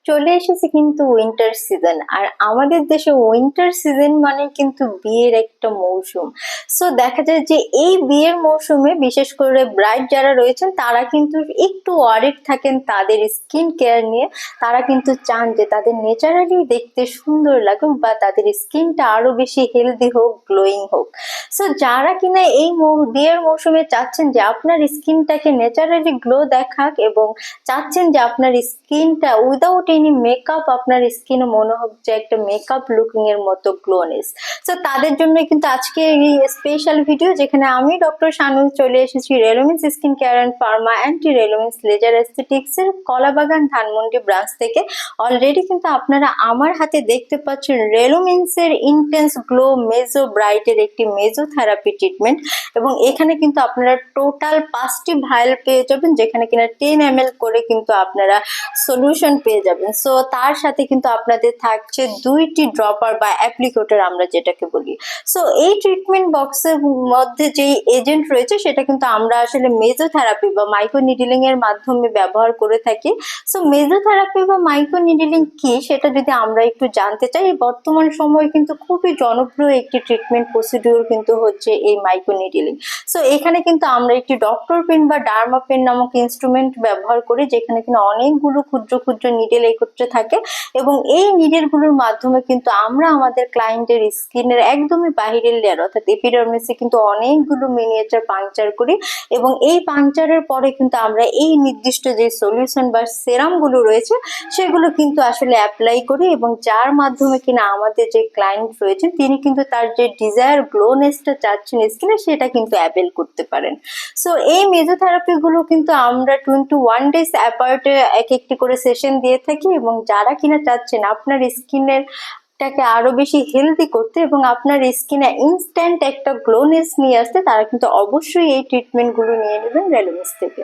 চলে এসেছে কিন্তু উইন্টার সিজন। আর আমাদের দেশে উইন্টার সিজন মানে কিন্তু বিয়ের একটা মৌসুম। সো দেখা যায় যে এই বিয়ের মৌসুমে বিশেষ করে ব্রাইড যারা রয়েছেন তারা কিন্তু একটু ওয়ারিড থাকেন তাদের স্কিন কেয়ার নিয়ে। তারা কিন্তু চান যে তাদের ন্যাচারালি দেখতে সুন্দর লাগুক বা তাদের স্কিনটা আরো বেশি হেলদি হোক, গ্লোয়িং হোক। সো যারা কিনা এই বিয়ের মৌসুমে চাচ্ছেন যে আপনার স্কিনটাকে ন্যাচারালি গ্লো দেখাক এবং চাচ্ছেন যে আপনার স্কিনটা উইদাউট এনি মেকআপ আপনার স্কিনে মনে হোক যে একটা মেকআপ লুকিং এর মতো গ্লোনেস। তো তাদের জন্য কিন্তু আজকে এই স্পেশাল ভিডিও, যেখানে আমি ডক্টর শানুল চলে এসেছি Relomins skin care and pharma anti Relomins laser aesthetics এর কলাবাগান ধানমন্ডি ব্রাঞ্চ থেকে। অলরেডি কিন্তু আপনারা আমার হাতে দেখতে পাচ্ছেন রেলোমিন্স এর ইন্টেন্স গ্লো মেজো ব্রাইটের একটি মেজো থেরাপি ট্রিটমেন্ট। এবং এখানে কিন্তু আপনারা টোটাল 5টি ভাইল পেয়ে যাবেন, যেখানে কিনা 10 ml করে কিন্তু আপনারা সলিউশন পেয়ে যাবেন। সো তার সাথে কিন্তু আপনাদের থাকছে 2টি ড্রপার বা অ্যাপ্লিকেটর আমরা যেটাকে বলি। সো এই ট্রিটমেন্ট বক্সের মধ্যে যেই এজেন্ট রয়েছে সেটা কিন্তু আমরা আসলে মেজোথেরাপি বা মাইক্রো নিডলিং এর মাধ্যমে ব্যবহার করে থাকি। সো মেজোথেরাপি বা মাইক্রো নিডলিং কি সেটা যদি আমরা একটু জানতে চাই, বর্তমান সময়ে কিন্তু খুবই জনপ্রিয় একটি ট্রিটমেন্ট প্রসিডিউর কিন্তু হচ্ছে এই মাইক্রো নিডলিং। সো এখানে কিন্তু আমরা একটি ডক্টর পেন বা ডার্মা পেন নামক ইনস্ট্রুমেন্ট ব্যবহার করি, যেখানে কিন্তু অনেকগুলো ক্ষুদ্র ক্ষুদ্র নিডেল একত্রে থাকে। এবং এই নিডেল গুলোর মাধ্যমে কিন্তু আমরা আমাদের ক্লায়েন্টের স্কিনের একদমই বাহিরের লেয়ার অর্থাৎ এপিডার্মিসে কিন্তু অনেকগুলো মিনিয়েচার পাংচার করি। এবং এই পাংচারের পরে কিন্তু আমরা এই নির্দিষ্ট যে সলিউশন বা সেরাম গুলো রয়েছে সেগুলো কিন্তু আসলে অ্যাপ্লাই করি, এবং যার মাধ্যমে কিনা আমাদের যে ক্লায়েন্ট রয়েছেন তিনি কিন্তু তার যে ডিজায়ার গ্লোনেসটা চাচ্ছেন স্কিনে সেটা কিন্তু অ্যাভেল করতে পারেন। সো এই মেজোথেরাপি গুলো কিন্তু আমরা 21 ডেজ অ্যাপার্টে এক একটি করে সেশন দিয়ে থাকি, এবং যারা কিনা চাচ্ছেন আপনার স্কিনের টাকে আরো বেশি হেলদি করতে এবং আপনার স্কিনে ইনস্ট্যান্ট একটা গ্লোনেস নিয়ে আসতে, তারা কিন্তু অবশ্যই এই ট্রিটমেন্ট গুলো নিয়ে নেবেন রেলোমিন্স থেকে।